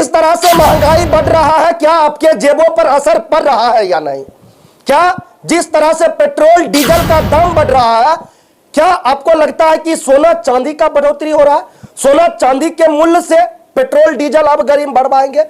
जिस तरह से महंगाई बढ़ रहा है, क्या आपके जेबों पर असर पड़ रहा है या नहीं? क्या जिस तरह से पेट्रोल डीजल का दाम बढ़ रहा है, क्या आपको लगता है कि सोना चांदी का बढ़ोतरी हो रहा है? सोना चांदी के मूल्य से पेट्रोल डीजल अब गरीब बढ़ पाएंगे?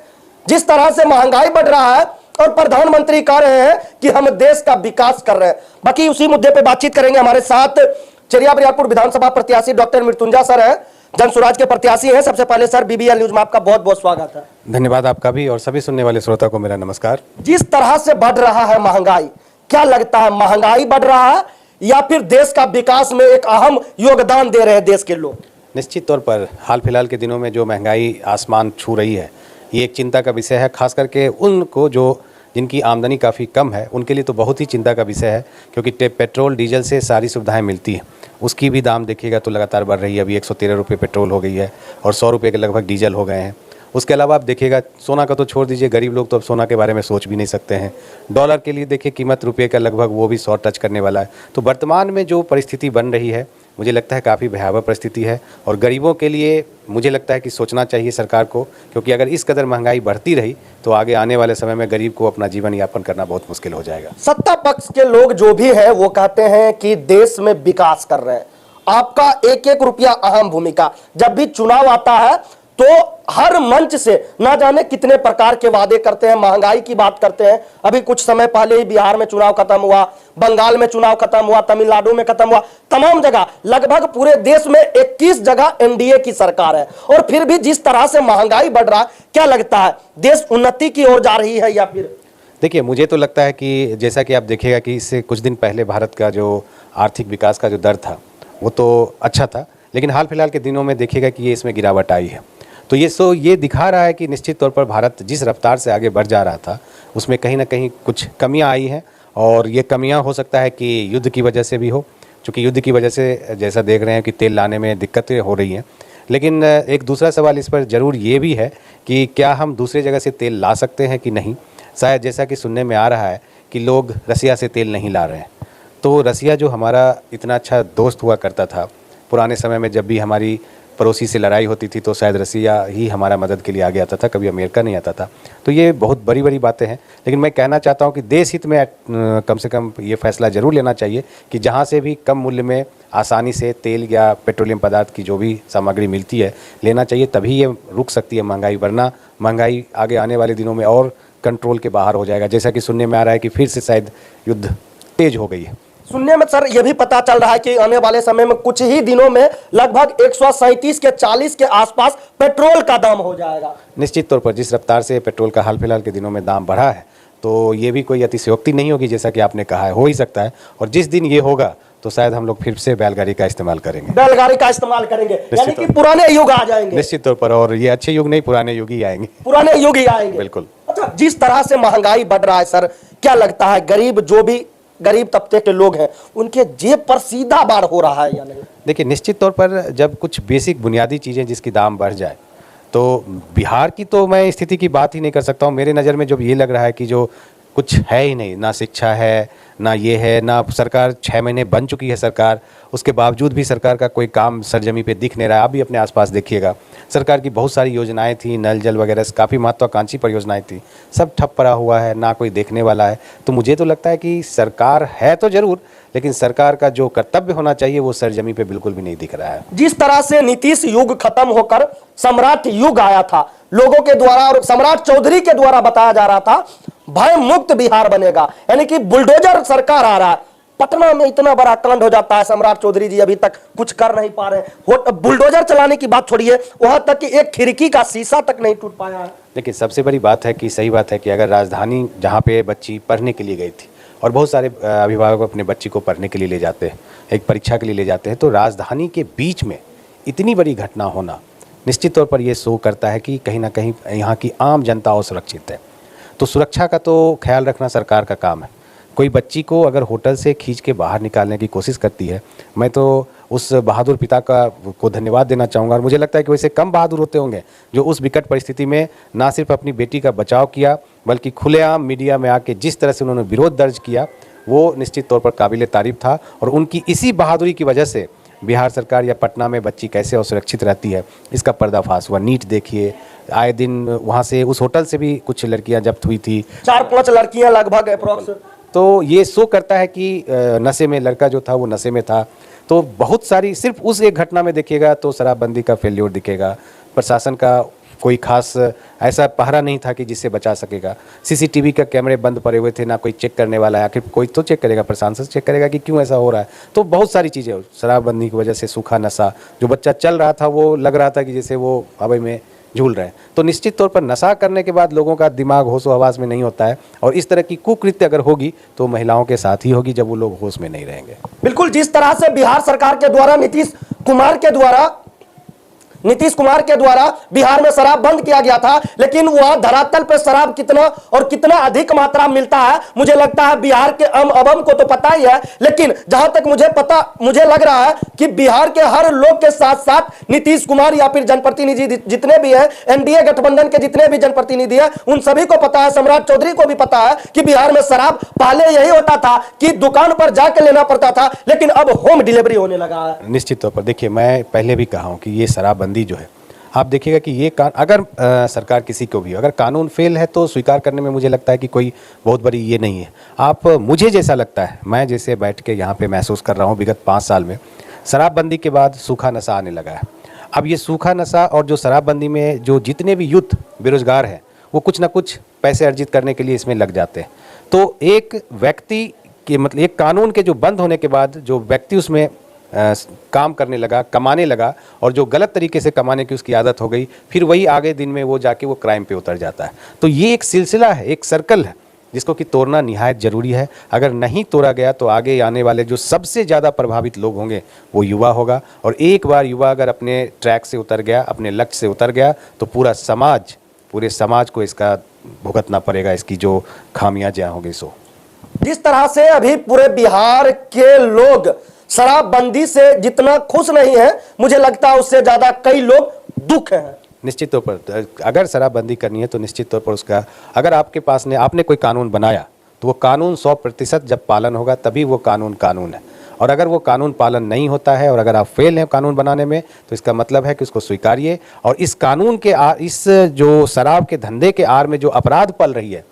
जिस तरह से महंगाई बढ़ रहा है और प्रधानमंत्री कह रहे हैं कि हम देश का विकास कर रहे हैं। बाकी उसी मुद्दे पे बातचीत करेंगे। हमारे साथ चरिया बरियारपुर विधानसभा प्रत्याशी डॉक्टर मृत्युंजय सर हैं, जनसुराज के प्रत्याशी हैं। सबसे पहले सर बीबीएल न्यूज में आपका बहुत बहुत स्वागत है। धन्यवाद आपका भी, और सभी सुनने वाले श्रोता को मेरा नमस्कार। जिस तरह से बढ़ रहा है महंगाई, क्या लगता है महंगाई बढ़ रहा है या फिर देश का विकास में एक अहम योगदान दे रहे हैं देश के लोग? निश्चित तौर पर हाल फिलहाल के दिनों में जो महंगाई आसमान छू रही है, ये एक चिंता का विषय है। खास करके उनको जिनकी आमदनी काफ़ी कम है, उनके लिए तो बहुत ही चिंता का विषय है, क्योंकि पेट्रोल डीजल से सारी सुविधाएं मिलती हैं। उसकी भी दाम देखिएगा तो लगातार बढ़ रही है। अभी 113 रुपये पेट्रोल हो गई है और 100 रुपये के लगभग डीजल हो गए हैं। उसके अलावा आप देखिएगा, सोना का तो छोड़ दीजिए, गरीब लोग तो अब सोना के बारे में सोच भी नहीं सकते हैं। डॉलर के लिए देखिए कीमत रुपये का लगभग वो भी 100 टच करने वाला है। तो वर्तमान में जो परिस्थिति बन रही है, मुझे लगता है काफ़ी भयावह परिस्थिति है, और गरीबों के लिए मुझे लगता है कि सोचना चाहिए सरकार को, क्योंकि अगर इस कदर महंगाई बढ़ती रही तो आगे आने वाले समय में गरीब को अपना जीवन यापन करना बहुत मुश्किल हो जाएगा। सत्ता पक्ष के लोग जो भी है वो कहते हैं कि देश में विकास कर रहे हैं। आपका एक एक रुपया अहम भूमिका। जब भी चुनाव आता है तो हर मंच से ना जाने कितने प्रकार के वादे करते हैं, महंगाई की बात करते हैं। अभी कुछ समय पहले ही बिहार में चुनाव खत्म हुआ, बंगाल में चुनाव खत्म हुआ, तमिलनाडु में खत्म हुआ, तमाम जगह लगभग पूरे देश में 21 जगह एनडीए की सरकार है। और फिर भी जिस तरह से महंगाई बढ़ रहा है, क्या लगता है देश उन्नति की ओर जा रही है या फिर? देखिए, मुझे तो लगता है कि जैसा कि आप देखिएगा कि इससे कुछ दिन पहले भारत का जो आर्थिक विकास का जो दर था वो तो अच्छा था, लेकिन हाल फिलहाल के दिनों में देखिएगा कि ये इसमें गिरावट आई है। तो ये दिखा रहा है कि निश्चित तौर पर भारत जिस रफ्तार से आगे बढ़ जा रहा था उसमें कहीं ना कहीं कुछ कमियां आई हैं, और ये कमियां हो सकता है कि युद्ध की वजह से भी हो, क्योंकि युद्ध की वजह से जैसा देख रहे हैं कि तेल लाने में दिक्कतें हो रही हैं। लेकिन एक दूसरा सवाल इस पर ज़रूर ये भी है कि क्या हम दूसरी जगह से तेल ला सकते हैं कि नहीं। शायद जैसा कि सुनने में आ रहा है कि लोग रसिया से तेल नहीं ला रहे हैं। तो रसिया जो हमारा इतना अच्छा दोस्त हुआ करता था, पुराने समय में जब भी हमारी पड़ोसी से लड़ाई होती थी तो शायद रसिया ही हमारा मदद के लिए आगे आता था, कभी अमेरिका नहीं आता था। तो ये बहुत बड़ी बड़ी बातें हैं, लेकिन मैं कहना चाहता हूँ कि देश हित में कम से कम ये फैसला ज़रूर लेना चाहिए कि जहाँ से भी कम मूल्य में आसानी से तेल या पेट्रोलियम पदार्थ की जो भी सामग्री मिलती है लेना चाहिए, तभी ये रुक सकती है महंगाई। वरना महंगाई आगे आने वाले दिनों में और कंट्रोल के बाहर हो जाएगा, जैसा कि सुनने में आ रहा है कि फिर से शायद युद्ध तेज हो गई है। सुनने में सर यह भी पता चल रहा है कि आने वाले समय में कुछ ही दिनों में लगभग 137 के 40 के आसपास पेट्रोल का दाम हो जाएगा। निश्चित तौर पर जिस रफ्तार से पेट्रोल का हाल फिलहाल के दिनों में दाम बढ़ा है, तो ये भी कोई अतिशयोक्ति नहीं होगी, जैसा कि आपने कहा है, हो ही सकता है। और जिस दिन ये होगा तो शायद हम लोग फिर से बैलगाड़ी का इस्तेमाल करेंगे। बैलगाड़ी का इस्तेमाल करेंगे, यानी कि पुराने युग आ जाएंगे। निश्चित तौर पर, और ये अच्छे युग नहीं, पुराने युग ही आएंगे। पुराने युग ही आएंगे, बिल्कुल। अच्छा, जिस तरह से महंगाई बढ़ रहा है सर, क्या लगता है गरीब तबके के लोग हैं उनके जेब पर सीधा वार हो रहा है या नहीं? देखिए, निश्चित तौर पर जब कुछ बेसिक बुनियादी चीज़ें जिसकी दाम बढ़ जाए, तो बिहार की तो मैं स्थिति की बात ही नहीं कर सकता हूँ। मेरे नज़र में जब ये लग रहा है कि जो कुछ है ही नहीं, ना शिक्षा है, ना ये है, ना सरकार 6 महीने बन चुकी है सरकार, उसके बावजूद भी सरकार का कोई काम सरजमी पे दिख नहीं रहा है। अभी अपने आसपास देखिएगा, सरकार की बहुत सारी योजनाएं थी, नल जल वगैरह काफ़ी महत्वाकांक्षी परियोजनाएं थी, सब ठप पड़ा हुआ है, ना कोई देखने वाला है। तो मुझे तो लगता है कि सरकार है तो ज़रूर, लेकिन सरकार का जो कर्तव्य होना चाहिए वो सरजमी पे बिल्कुल भी नहीं दिख रहा है। जिस तरह से नीतीश युग खत्म होकर सम्राट युग आया था, लोगों के द्वारा और सम्राट चौधरी के द्वारा बताया जा रहा था भय मुक्त बिहार बनेगा, यानी कि बुलडोजर सरकार आ रहा है। पटना में इतना बड़ा कांड हो जाता है, सम्राट चौधरी जी अभी तक कुछ कर नहीं पा रहे। बुलडोजर चलाने की बात छोड़िए, वहां तक कि एक खिड़की का शीशा तक नहीं टूट पाया है। लेकिन सबसे बड़ी बात है कि सही बात है कि अगर राजधानी जहाँ पे बच्ची पढ़ने के लिए गई थी, और बहुत सारे अभिभावक अपने बच्ची को पढ़ने के लिए ले जाते हैं, एक परीक्षा के लिए ले जाते हैं, तो राजधानी के बीच में इतनी बड़ी घटना होना निश्चित तौर पर यह शो करता है कि कहीं ना कहीं यहाँ की आम जनता असुरक्षित है। तो सुरक्षा का तो ख्याल रखना सरकार का काम है। कोई बच्ची को अगर होटल से खींच के बाहर निकालने की कोशिश करती है, मैं तो उस बहादुर पिता को धन्यवाद देना चाहूँगा। और मुझे लगता है कि वैसे कम बहादुर होते होंगे जो उस विकट परिस्थिति में ना सिर्फ अपनी बेटी का बचाव किया, बल्कि खुलेआम मीडिया में आके जिस तरह से उन्होंने विरोध दर्ज किया, वो निश्चित तौर पर काबिल तारीफ था। और उनकी इसी बहादुरी की वजह से बिहार सरकार या पटना में बच्ची कैसे असुरक्षित रहती है, इसका पर्दाफाश हुआ। नीट देखिए, आए दिन वहाँ से उस होटल से भी कुछ लड़कियां जब्त हुई थी, 4-5 लड़कियां लगभग अप्रोक्स। तो ये शो करता है कि नशे में, लड़का जो था वो नशे में था। तो बहुत सारी, सिर्फ उस एक घटना में देखिएगा तो शराबबंदी का फेल्योर दिखेगा, प्रशासन का कोई खास ऐसा पहरा नहीं था कि जिससे बचा सकेगा। सीसीटीवी का कैमरे बंद पड़े हुए थे, ना कोई चेक करने वाला है। आखिर कोई तो चेक करेगा, प्रशासन चेक करेगा कि क्यों ऐसा हो रहा है। तो बहुत सारी चीज़ें, शराबबंदी की वजह से सूखा नशा, जो बच्चा चल रहा था वो लग रहा था कि जैसे वो हवा में झूल रहे हैं। तो निश्चित तौर पर नशा करने के बाद लोगों का दिमाग होश व हवास में नहीं होता है, और इस तरह की कुकृत्य अगर होगी तो महिलाओं के साथ ही होगी, जब वो लोग होश में नहीं रहेंगे। बिल्कुल, जिस तरह से बिहार सरकार के द्वारा नीतीश कुमार के द्वारा बिहार में शराब बंद किया गया था, लेकिन वह धरातल पर शराब कितना और कितना अधिक मात्रा में मिलता है, मुझे लगता है बिहार के अवम को तो पता ही है। लेकिन जहां तक मुझे लग रहा है कि बिहार के हर लोग के साथ साथ नीतीश कुमार या फिर जनप्रतिनिधि जितने भी हैं, एनडीए गठबंधन के जितने भी जनप्रतिनिधि हैं, उन सभी को पता है, सम्राट चौधरी को भी पता है कि बिहार में शराब पहले यही होता था कि दुकान पर जाकर लेना पड़ता था, लेकिन अब होम डिलीवरी होने लगा है। निश्चित तौर पर देखिए, मैं पहले भी कहा हूं कि ये शराबबंदी जो है, आप देखिएगा कि ये अगर सरकार किसी को भी, अगर कानून फेल है तो स्वीकार करने में मुझे लगता है कि कोई बहुत बड़ी ये नहीं है। आप, मुझे जैसा लगता है, मैं जैसे बैठ के यहाँ पे महसूस कर रहा हूँ, विगत 5 साल में शराबबंदी के बाद सूखा नशा आने लगा है। अब ये सूखा नशा और जो शराबबंदी में जो जितने भी यूथ बेरोजगार हैं, वो कुछ ना कुछ पैसे अर्जित करने के लिए इसमें लग जाते हैं। तो एक व्यक्ति के, मतलब एक कानून के जो बंद होने के बाद जो व्यक्ति उसमें काम करने लगा, कमाने लगा, और जो गलत तरीके से कमाने की उसकी आदत हो गई, फिर वही आगे दिन में वो जाके वो क्राइम पे उतर जाता है। तो ये एक सिलसिला है, एक सर्कल है, जिसको कि तोड़ना निहायत ज़रूरी है। अगर नहीं तोड़ा गया तो आगे आने वाले जो सबसे ज़्यादा प्रभावित लोग होंगे वो युवा होगा, और एक बार युवा अगर अपने ट्रैक से उतर गया, अपने लक्ष्य से उतर गया, तो पूरे समाज को इसका भुगतना पड़ेगा, इसकी जो खामियां जहाँ होंगी। सो जिस तरह से अभी पूरे बिहार के लोग शराबबंदी से जितना खुश नहीं है, मुझे लगता है उससे ज्यादा कई लोग दुख हैं। निश्चित तौर पर अगर शराबबंदी करनी है तो निश्चित तौर पर उसका, अगर आपके पास आपने कोई कानून बनाया तो वो कानून 100% जब पालन होगा तभी वो कानून है। और अगर वो कानून पालन नहीं होता है और अगर आप फेल हैं कानून बनाने में, तो इसका मतलब है कि उसको स्वीकारिए। और इस कानून के इस जो शराब के धंधे के आड़ में जो अपराध पल रही है,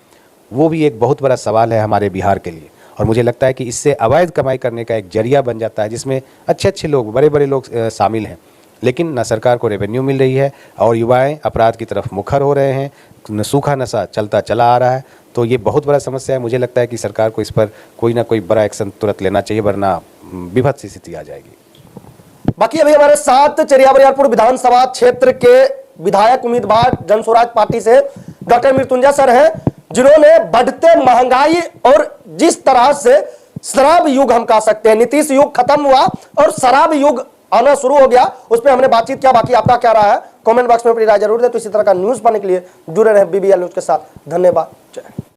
वो भी एक बहुत बड़ा सवाल है हमारे बिहार के लिए। और मुझे लगता है कि इससे अवैध कमाई करने का एक जरिया बन जाता है, जिसमें अच्छे लोग, बड़े लोग शामिल हैं, लेकिन न सरकार को रेवेन्यू मिल रही है और युवाएं अपराध की तरफ मुखर हो रहे हैं, सूखा नशा चलता चला आ रहा है। तो ये बहुत बड़ा समस्या है। मुझे लगता है कि सरकार को इस पर कोई ना कोई बड़ा एक्शन तुरंत लेना चाहिए, वरना विभत्स स्थिति आ जाएगी। बाकी अभी हमारे साथ चरिया बरियारपुर विधानसभा क्षेत्र के विधायक उम्मीदवार जन स्वराज पार्टी से डॉक्टर मृत्युंजय सर हैं, जिन्होंने बढ़ते महंगाई और जिस तरह से शराब युग हम कह सकते हैं, नीतीश युग खत्म हुआ और शराब युग आना शुरू हो गया, उस पर हमने बातचीत किया। बाकी आपका क्या रहा है कमेंट बॉक्स में अपनी राय जरूर दें। तो इसी तरह का न्यूज पाने के लिए जुड़े रहे BBL न्यूज के साथ। धन्यवाद। जय।